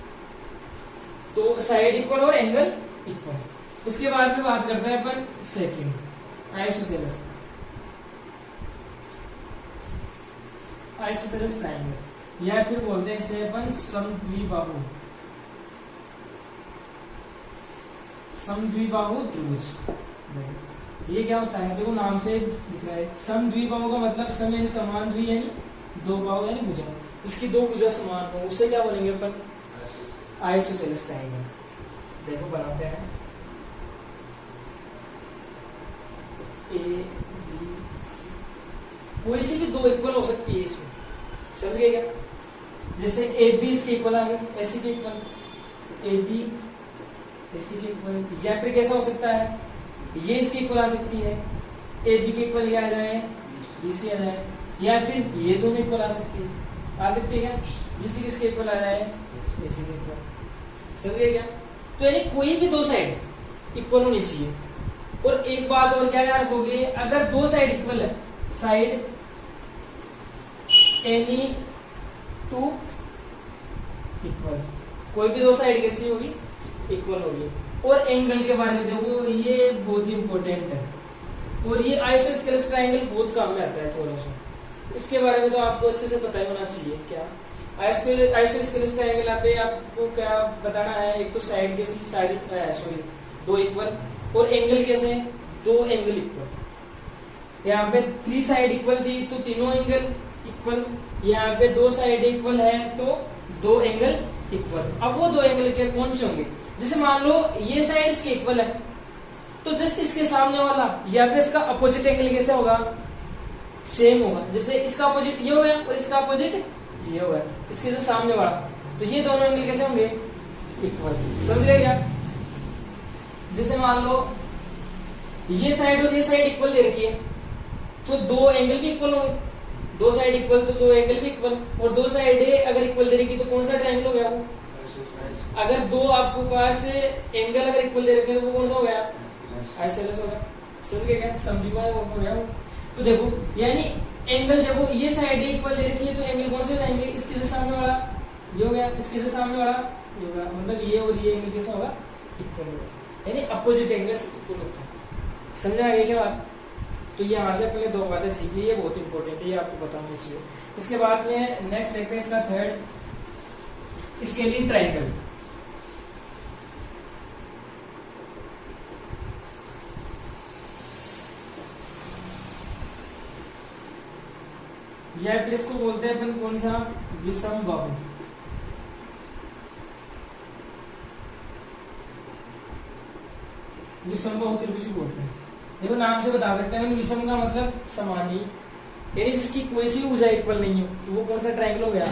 तो साइड इक्वल और एंगल इक्वल। इसके बाद में बात करते हैं अपन सेकंड आइसोसेलेस ट्रायंगल, या फिर बोलते हैं इसे अपन समद्विबाहु त्रिभुज। ये क्या होता है, देखो नाम से दिख रहा है, समद्विबाहु का मतलब सम यानी समान, द्वि यानी दो बाहु यानी भुजा, इसकी दो भुजा समान हो उसे क्या बोलेंगे अपन आइसोसेलेस ट्रायंगल। देखो बनाते हैं ए बी सी, कोई सी भी दो इक्वल हो सकती है इसमें, समझ गए क्या। जैसे ए बी इसके इक्वल आ गए, एसी के इक्वल ए बी एसी के इक्वल, या फिर कैसा हो सकता है ये इसके इक्वल आ सकती है, ए बी के इक्वल ये आ जाए बी सी आ जाए, या फिर ये दोनों इक्वल आ सकती है क्या, बी सी किसके इक्वल आ जाए एसी के इक्वल, समझ गए क्या। तो यानी कोई भी दो साइड इक्वल होनी चाहिए। और एक बात और क्या याद रखोगे, अगर दो साइड इक्वल है, साइड एनी टू इक्वल, कोई भी दो साइड कैसी होगी इक्वल होगी। और एंगल के बारे में देखो, ये बहुत ही इंपॉर्टेंट है, और ये आइसोसेलेस ट्रायंगल बहुत काम में आता है थोड़ा सा, इसके बारे में तो आपको अच्छे से पता ही होना चाहिए। क्या आइसोसेलेस ट्रायंगल आते हैं, आपको क्या बताना है, एक तो साइड कैसी, सॉरी दो इक्वल, और एंगल कैसे, दो एंगल इक्वल। यहाँ पे 3 साइड इक्वल थी तो तीनों एंगल इक्वल, यहाँ पे 2 साइड इक्वल है तो 2 एंगल इक्वल। अब वो 2 एंगल के कौन से होंगे, जैसे मान लो ये साइड इसके इक्वल है तो जस्ट इसके सामने वाला या फिर इसका अपोजिट एंगल कैसे होगा, सेम होगा। जैसे इसका अपोजिट ये हो गया और इसका अपोजिट ये हो गया, इसके जो सामने वाला, तो ये दोनों एंगल कैसे होंगे इक्वल, समझ गए क्या। जैसे मान लो ये साइड और ये साइड इक्वल दे रखी है तो 2 एंगल भी इक्वल होंगे, 2 साइड इक्वल तो 2 एंगल भी इक्वल, और 2 साइड अगर इक्वल दे रखी तो कौन सा ट्रायंगल हो गया वो, अगर 2 आपको पास एंगल अगर इक्वल दे रखे तो वो कौन सा हो गया आइसोसेलेस हो गया, समझ गए क्या, समझिए हो गया। तो देखो यानी एंगल देखो ये साइड इक्वल दे रखी है तो एंगल कौन से हो जाएंगे, इसके जो सामने वाला ये हो गया, इसके जो सामने वाला ये होगा, मतलब ये और ये एंगल कैसा होगा इक्वल होगा, यानी अपोजिट एंगल्स इक्वल होता है। समझ आ गई क्या बात। तो यहाँ से पहले 2 बातें सीख ली, ये बहुत इंपॉर्टेंट है, ये आपको पता होनी चाहिए। इसके बाद में नेक्स्ट देखते हैं इसका थर्ड स्केलिंग ट्रायंगल। या फिर इसको बोलते हैं अपन कौन सा, विषमबाहु। विषमबाहु त्रिभुज बोलते हैं। देखो नाम से बता सकते हैं, विषम का मतलब समानी, यानी जिसकी कोई सी भुजा इक्वल नहीं हो, तो वो कौन सा ट्रायंगल हो गया,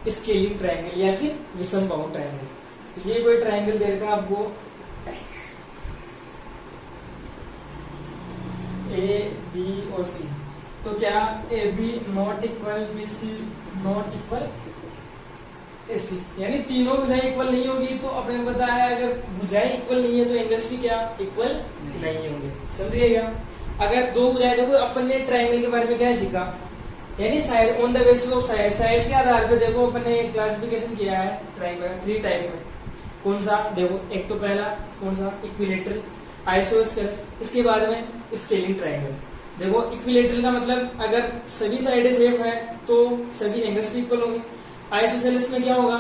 स्केलिंग ट्रायंगल या फिर विषमबाहु ट्रायंगल। तो ये कोई ट्रायंगल दे रखा आपको ए बी और सी, तो क्या A B not equal B C not equal A C, यानी तीनों भुजाएं इक्वल नहीं होगी। तो अपने को पता है अगर भुजाएं इक्वल नहीं है तो एंगल्स भी क्या इक्वल नहीं होंगे, समझिएगा। अगर 2 भुजाएं, देखो अपन ने ट्रायंगल के बारे में क्या सीखा, यानी side on the basis of side, sides के आधार पे देखो अपन ने क्लासिफिकेशन किया है ट्रायंगल 3 टाइप में। कौन सा, देखो एक तो पहला कौन सा इक्विलेटरल, आइसोसेलेस, इसके बाद में स्केलिंग ट्रायंगल। देखो इक्विलेटरल का मतलब अगर सभी साइडें सेम है तो सभी एंगल्स भी इक्वल होंगे। आइसोसेलेस में क्या होगा,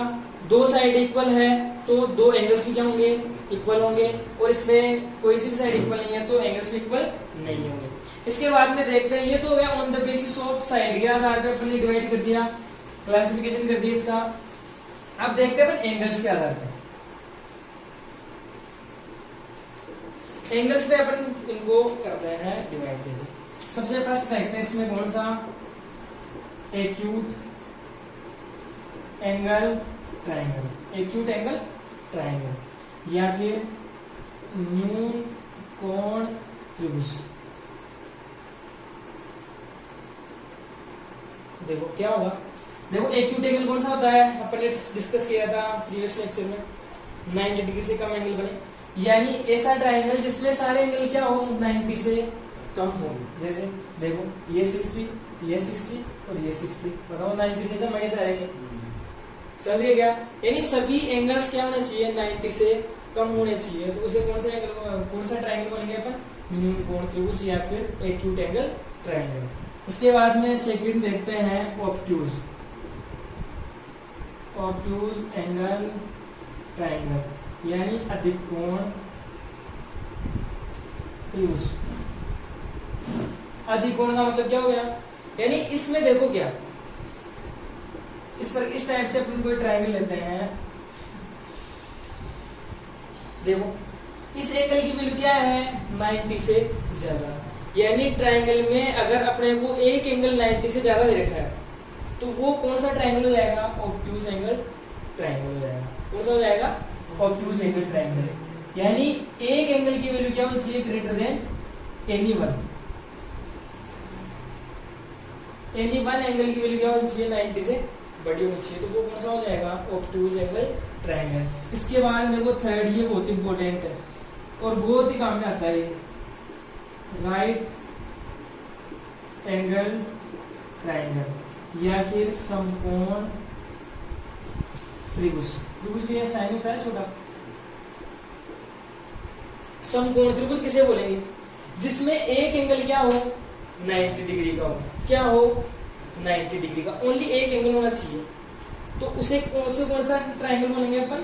2 साइड इक्वल है तो 2 एंगल्स भी क्या होंगे इक्वल होंगे, और इसमें कोई सी भी साइड इक्वल नहीं है तो एंगल्स भी इक्वल नहीं होंगे। इसके बाद में देखते हैं, ये तो हो गया on the basis of side के आधार पे अपन ने डिवाइड कर दिया, क्लासिफिकेशन कर दिया इसका। अब देखते हैं अपन एंगल्स के आधार पे, एंगल्स पे अपन इनको करते हैं डिवाइड। सबसे फर्स्ट देखते हैं इसमें कौन सा acute angle triangle, acute angle triangle, या फिर न्यून कोण त्रिभुज। देखो क्या होगा, देखो एक्यूट एंगल कौन सा होता है, अपन ने डिस्कस किया था प्रीवियस लेक्चर में, 90 डिग्री से कम एंगल बने, यानी ऐसा ट्राइंगल जिसमें सारे एंगल क्या हो 90 से कम हो। जैसे देखो ये 60, ये 60 और ये 60, बताओ 90 से कम है सारे एंगल, समझिए क्या, यानी सभी एंगल्स क्या होने चाहिए 90 से कम होने चाहिए। तो उसे कौन सा एंगल, कौन सा ट्राइंगल बोलेंगे अपन, न्यून कोण त्रिभुज या फिर एक्यूट एंगल ट्राइंगल। इसके बाद में सेकंड देखते हैं ऑब्ट्यूज, ऑब्ट्यूज एंगल ट्राइंगल, यानी अधिक कोण त्रिभुज। अधिक कोण का मतलब क्या हो गया, यानी इसमें देखो क्या, इस पर इस टाइप से अपन कोई ट्राइंगल लेते हैं, देखो इस एंगल की वैल्यू क्या है 90 से ज्यादा, यानी ट्राइंगल में अगर अपने को एक एंगल 90 से ज्यादा दे रखा है तो वो कौन सा ट्राइंगल हो जाएगा, ऑब्ट्यूज एंगल ट्राइंगल हो जाएगा। कौन सा हो जाएगा, ऑब्ट्यूज एंगल ट्राइंगल, यानी एक एंगल की वैल्यू क्या होनी चाहिए, greater than any one, any one angle की वैल्यू क्या होनी चाहिए 90 से बड़ी होनी चाहिए, तो वो कौन सा हो जाएगा, ऑब्ट्यूज एंगल ट्राइंगल। इसके बाद देखो थर्ड, ये बहुत इंपॉर्टेंट है और बहुत ही काम में आता है, ये राइट एंगल ट्राइंगल या फिर समकोण त्रिभुज। त्रिभुज भी साइन होता है छोटा। समकोण त्रिभुज किसे बोलेंगे, जिसमें एक एंगल क्या हो 90 डिग्री का हो, क्या हो 90 डिग्री का, ओनली एक एंगल होना चाहिए, तो उसे कौन सा ट्राइंगल बोलेंगे अपन,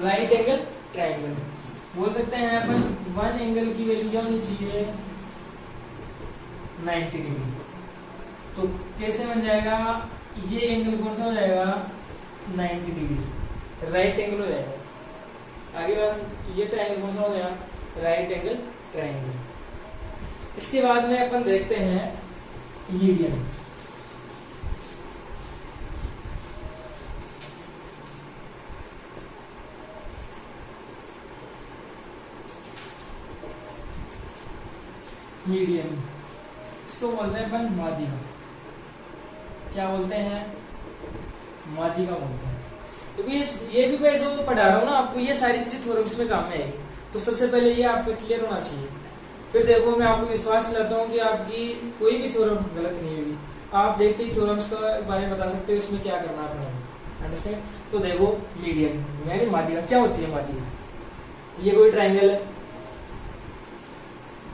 राइट एंगल ट्राइंगल बोल सकते हैं अपन। वन एंगल की वैल्यू क्या होनी चाहिए 90 डिग्री, तो कैसे बन जाएगा, ये एंगल कौन सा हो जाएगा 90 डिग्री, राइट एंगल हो जाएगा। आगे बस ये ट्राइंगल कौन सा हो गया, राइट एंगल ट्राइंगल। इसके बाद में अपन देखते हैं मीडियन। मीडियन इसको बोलते हैं अपन माध्यिका, क्या बोलते हैं, माध्यिका बोलते हैं। क्योंकि ये भी मैं जो पढ़ा रहा हूँ ना आपको, ये सारी चीजें थ्योरम्स में काम में आएगी, तो सबसे पहले ये आपको क्लियर होना चाहिए। फिर देखो मैं आपको विश्वास दिलाता हूँ कि आपकी कोई भी थ्योरम गलत नहीं होगी, आप देखते ही थ्योरम्स का बारे में बता सकते हो इसमें क्या करना है, अंडरस्टैंड। तो देखो मीडियन यानी माध्यिका, क्या होती है माध्यिका, ये कोई ट्राइंगल है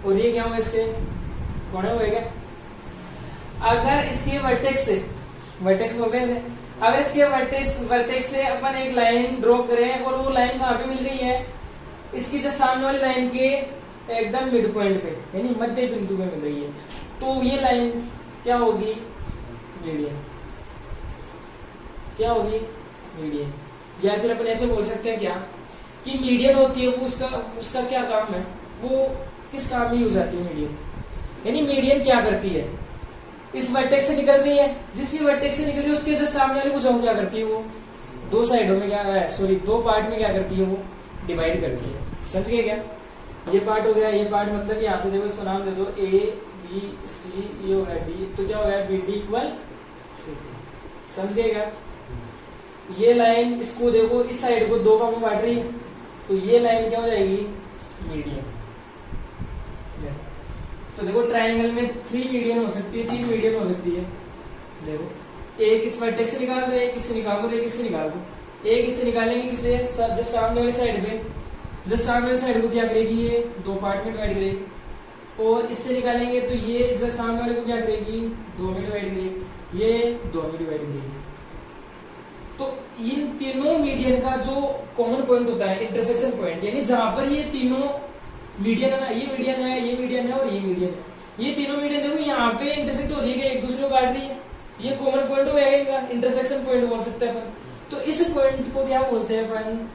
और ये क्या होगा, इसके कोण होगा। अगर इसके वर्टेक्स से, वर्टेक्स बोलते हैं इसे, अगर इसके वर्टेक्स से अपन एक लाइन ड्रॉ करें और वो लाइन कहाँ पे मिल रही है, इसकी जो सामने वाली लाइन के एकदम मिड पॉइंट पे यानी मध्य बिंदु पे मिल रही है, तो ये लाइन क्या होगी, मीडियन, क्या होगी मीडियन। या फिर अपन ऐसे बोल सकते हैं क्या कि मीडियन होती है वो उसका क्या काम है, वो किस काम में यूज आती है मीडियन, यानी मीडियन क्या करती है, इस वर्टेक्स से निकल रही है, जिसकी वर्टेक्स से निकल रही है उसके जो सामने वाली भुजाओं क्या करती है, वो दो साइडों में क्या है, सॉरी दो पार्ट में क्या करती है, वो डिवाइड करती है। समझ गए क्या, ये पार्ट हो गया, ये पार्ट मतलब यहाँ से देखो इसको नाम दे दो ए बी सी, ये हो गया डी, तो क्या हो गया बी डी इक्वल सी। समझ गए क्या, ये लाइन इसको देखो इस साइड को दो भागों में बांट रही है, तो ये लाइन क्या हो जाएगी मीडियन। तो देखो ट्राइंगल में 3 मीडियन हो सकती है, 3 मीडियन हो सकती है। देखो एक इस वर्टेक्स से निकाल दो, एक इससे निकाल दो, एक इससे निकाल दो। एक इससे निकालेंगे किसे, जो सामने वाली साइड पे, जो सामने वाली साइड को क्या करेगी, ये दो पार्ट में डिवाइड करेगी, और इससे निकालेंगे तो ये जो सामने वाले को क्या करेगी, 2 में डिवाइड करेगी, ये 2 में डिवाइड करेगी। तो इन तीनों मीडियन का जो कॉमन पॉइंट होता है इंटरसेक्शन पॉइंट, यानी जहां पर ये तीनों मीडियन है, ये मीडियन है, ये मीडियन है और ये मीडियन है, ये तीनों मीडियन देखो यहाँ पे इंटरसेक्ट हो रही है, एक दूसरे को काट रही है, ये कॉमन पॉइंट हो जाएगा, इंटरसेक्शन पॉइंट बोल सकते हैं अपन। तो इस पॉइंट को क्या बोलते हैं अपन,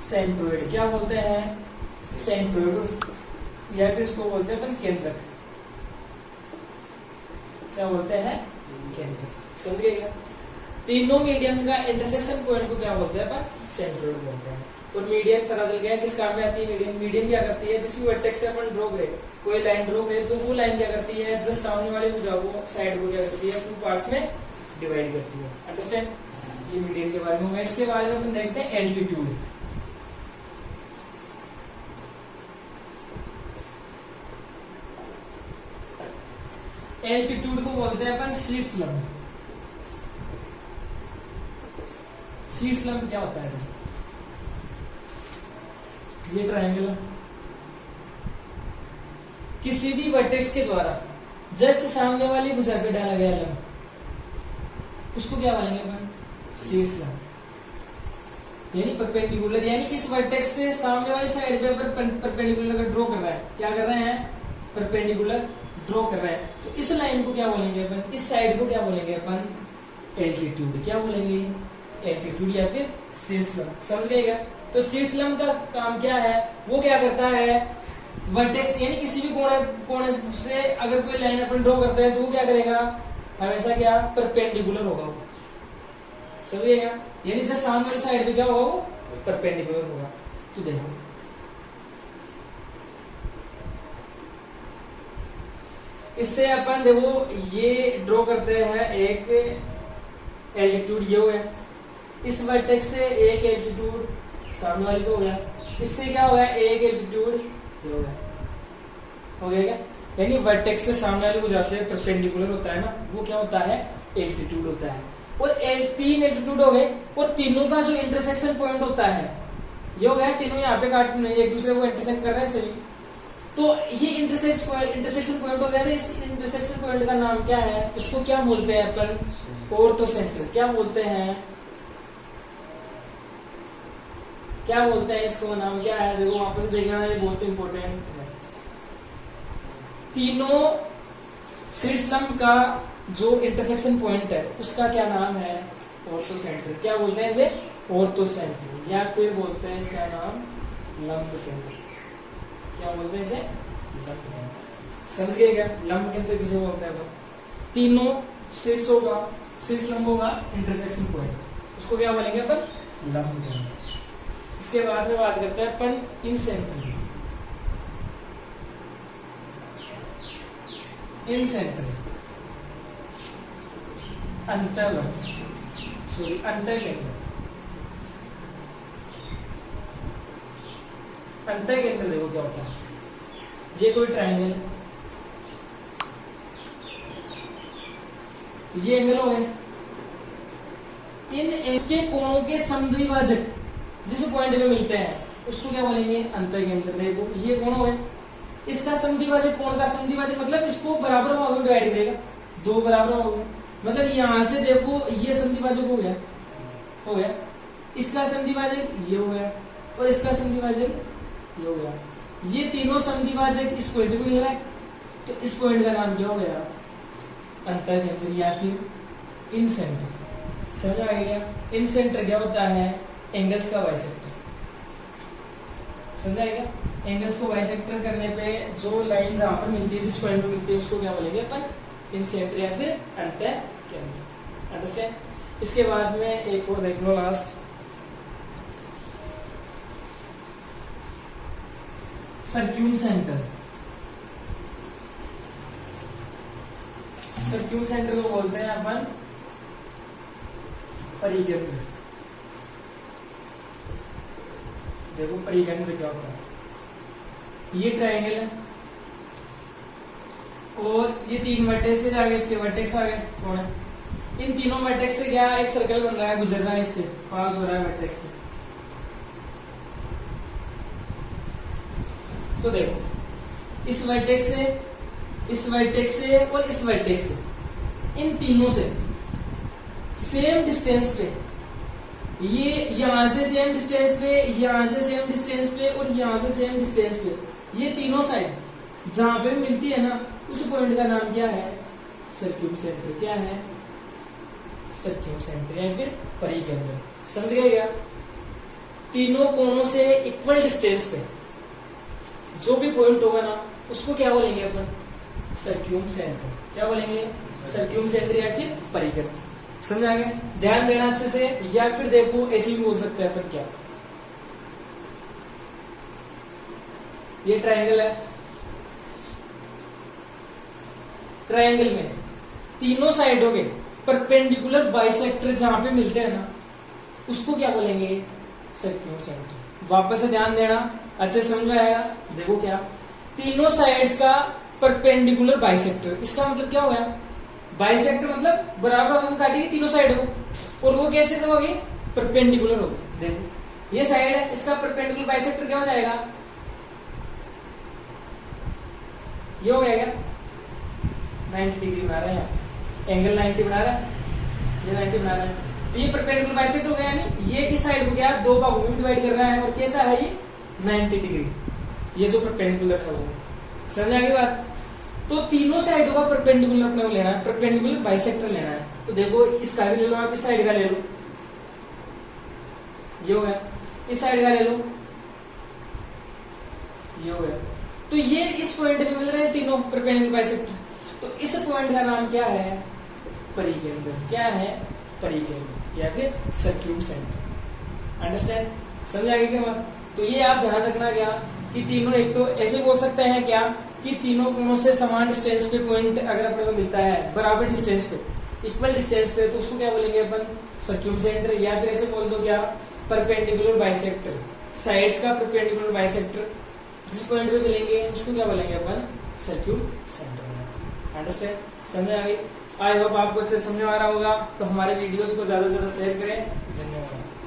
सेंट्रोइड। क्या बोलते हैं, सेंट्रोइड, या फिर इसको बोलते हैं अपन केंद्रक। क्या बोलते हैं, केंद्र। समझ गए क्या? तीनों मीडियम का इंटरसेक्शन पॉइंट को क्या बोलते हैं अपन? सेंट्रोइड बोलते हैं। और मीडियम पता चल गया किस काम में आती है मीडियम। मीडियम क्या करती है? जिस भी वर्टेक्स से अपन ड्रॉ करें, कोई लाइन ड्रॉ करें तो वो लाइन क्या करती है? जस्ट सामने वाले भुजा को साइड को क्या करती है? 2 पार्ट्स में डिवाइड करती है। अंडरस्टैंड? ये मीडियम के बारे में होगा। इसके बारे में अपन देखते हैं एल्टीट्यूड। एल्टीट्यूड को बोलते हैं अपन शीर्ष लंब। शीर्ष लंब क्या होता है? ये ट्रायंगल किसी भी वर्टेक्स के द्वारा जस्ट सामने वाली भुजा पे डाला गया लंब, उसको क्या बोलेंगे अपन? शीर्ष लंब। यानी परपेंडिकुलर, यानी इस वर्टेक्स से सामने वाली साइड पे अपन परपेंडिकुलर का ड्रॉ कर रहा है। क्या कर रहे हैं? परपेंडिकुलर ड्रॉ कर रहे हैं। तो इस लाइन को क्या बोलेंगे अपन? इस साइड को क्या बोलेंगे अपन? एल्टीट्यूड। क्या बोलेंगे? एल्टीट्यूड या फिर शीर्ष लंब। समझ गए क्या? तो शीर्ष लंब का काम क्या है? वो क्या करता है? वर्टेक्स यानी किसी भी कोने से अगर कोई लाइन अपन ड्रॉ करते हैं तो वो क्या करेगा? हमेशा क्या? परपेंडिकुलर होगा वो। समझिएगा? यानी जब सामने वाली साइड पे क्या होगा? वो परपेंडिकुलर होगा। तो देखो इससे अपन देखो ये ड्रॉ करते हैं एक एल्टीट्यूड, ये हो गया। इस वर्टेक्स से एक एल्टीट्यूड सामने वाली को हो गया। इससे क्या हो गया? एक एल्टीट्यूड ये हो गया। हो गया क्या? यानी वर्टेक्स से सामने वाले को जाते हैं परपेंडिकुलर होता है ना, वो क्या होता है? एल्टीट्यूड होता है। और 3 एल्टीट्यूड हो गए और तीनों का जो इंटरसेक्शन पॉइंट होता है ये हो गया। तीनों यहाँ पे काट एक दूसरे को इंटरसेक्ट कर रहे हैं सभी। तो ये इंटरसेक्शन पॉइंट हो गया ना। इस इंटरसेक्शन पॉइंट का नाम क्या है? इसको क्या बोलते हैं अपन? ऑर्थोसेंटर। क्या बोलते हैं? क्या बोलते हैं इसको? नाम क्या है? देखो वापस देखना, ये बहुत इंपॉर्टेंट है। तीनों शीर्ष लंब का जो इंटरसेक्शन पॉइंट है उसका क्या नाम है? ऑर्थोसेंटर। क्या बोलते हैं इसे? ऑर्थोसेंटर। या फिर बोलते हैं इसका नाम लंब केंद्र। क्या बोलते हैं इसे? लंब केंद्र। समझ गए क्या? लंब केंद्र किसे बोलते हैं? तीनों शीर्षों का, शीर्ष लंबों का इंटरसेक्शन पॉइंट, उसको क्या बोलेंगे अपन? लंब केंद्र। इसके बाद में बात करते हैं अपन इंसेंटर। इंसेंटर अंतर्वर्त, सॉरी अंतर केंद्र। अंतर केंद्र देखो क्या होता है? ये कोई ट्रायंगल, ये एंगल हो गए। इन इसके कोणों के समद्विभाजक जिस पॉइंट में मिलते हैं उसको क्या बोलेंगे? अंतर केंद्र। देखो ये कोण हो गए, इसका समद्विभाजक कोण का समद्विभाजक मतलब इसको बराबर भागों में डिवाइड करेगा, 2 बराबर भागों में। मतलब यहां से देखो ये समद्विभाजक हो गया, इसका समद्विभाजक ये हो गया और इसका समद्विभाजक ये हो गया। ये तीनों समद्विभाजक इस पॉइंट में मिल रहा है, तो इस पॉइंट का नाम क्या हो गया? अंतर केंद्र या फिर इंसेंटर। समझ आ गया? इंसेंटर क्या होता है? एंगल्स का बाइसेक्टर। समझाएगा? एंगल्स को बाइसेक्टर करने पे जो लाइन जहां पर मिलती है, जिस पॉइंट में मिलती है, उसको क्या बोलेंगे अपन? इंसेंटर या फिर अंतर केंद्र। अंडरस्टैंड? इसके बाद में एक और देख लो लास्ट, सर्क्यूम सेंटर। सर्क्यूम सेंटर को बोलते हैं अपन परिकेंद्र। देखो परिकेंद्र क्या होता है? ये ट्रायंगल है और ये 3 वर्टेक्स से आगे इसके वर्टेक्स आ गए कौन है? इन तीनों वर्टेक्स से क्या एक सर्कल बन रहा है, गुजर रहा है, इससे पास हो रहा है वर्टेक्स से। तो देखो इस वर्टेक्स से, इस वर्टेक्स से और इस वर्टेक्स से, इन तीनों से सेम डिस्टेंस पे, ये यहां से सेम डिस्टेंस पे, यहां से सेम डिस्टेंस पे और यहां से सेम डिस्टेंस पे, ये तीनों साइड जहां पे मिलती है ना, उस पॉइंट का नाम क्या है? सर्क्यूम सेंटर। क्या है? सर्क्यूम सेंटर या फिर परिकेंद्र। समझ गए क्या? तीनों कोणों से इक्वल डिस्टेंस पे जो भी पॉइंट होगा ना, उसको क्या बोलेंगे अपन? सर्क्यूम सेंटर। क्या बोलेंगे? सर्क्यूम सेंटर या फिर परिकेंद्र। समझ आ गया? ध्यान देना अच्छे से। या फिर देखो ऐसे भी बोल सकते हैं अपन, क्या ये ट्रायंगल है, ट्रायंगल में तीनों साइडों के परपेंडिकुलर बाइसेक्टर जहां पे मिलते हैं ना, उसको क्या बोलेंगे? सर्क्यूम सेंटर। वापस से ध्यान देना, अच्छे समझ में आएगा। देखो क्या, तीनों साइड्स का परपेंडिकुलर बाइसेक्टर, इसका मतलब क्या हो गया? बाइसेक्टर मतलब बराबर हम काटेंगे तीनों साइड को, और वो कैसे से होगी? परपेंडिकुलर होगी। देखो ये साइड है, इसका परपेंडिकुलर बाइसेक्टर क्या हो जाएगा? ये हो गया क्या? 90 डिग्री बना रहा है, एंगल 90 बना रहा है, ये 90 बना रहा है। तो ये परपेंडिकुलर बाइसेक्टर हो गया, यानी ये इस साइड को क्या दो भागों में डिवाइड कर रहा है, और कैसा है ये? 90 डिग्री। ये जो परपेंडिकुलर है वो, समझ आ गई बात? तो तीनों साइडों का परपेंडिकुलर अपने को लेना है, परपेंडिकुलर बाइसेक्टर लेना है। तो देखो इसका भी ले लो, आप इस साइड का ले लो, ये हो गया, इस साइड का ले लो, ये हो गया। तो ये इस पॉइंट पे मिल रहे हैं तीनों परपेंडिकुलर बाइसेक्टर। तो इस पॉइंट का नाम क्या है? परिकेंद्र। क्या है? परिकेंद्र या फिर सर्क्यूम सेंटर। अंडरस्टैंड? समझ आ गई क्या बात? तो ये आप ध्यान रखना क्या कि तीनों, एक तो ऐसे बोल सकते हैं क्या कि तीनों कोणों से समान डिस्टेंस पे पॉइंट अगर अपने को मिलता है, बराबर डिस्टेंस पे, इक्वल डिस्टेंस पे, तो उसको क्या बोलेंगे अपन? सर्क्यूम सेंटर। या फिर ऐसे बोल दो क्या? Perpendicular bisector. साइड्स का परपेंडिकुलर बाइसेक्टर जिस पॉइंट पे मिलेंगे उसको क्या बोलेंगे अपन? सर्क्यूम सेंटर। अंडरस्टैंड? समझ आ गई? आई होप आपको अच्छे समझ आ रहा होगा। तो हमारे वीडियोस को ज्यादा से ज्यादा शेयर करें। धन्यवाद।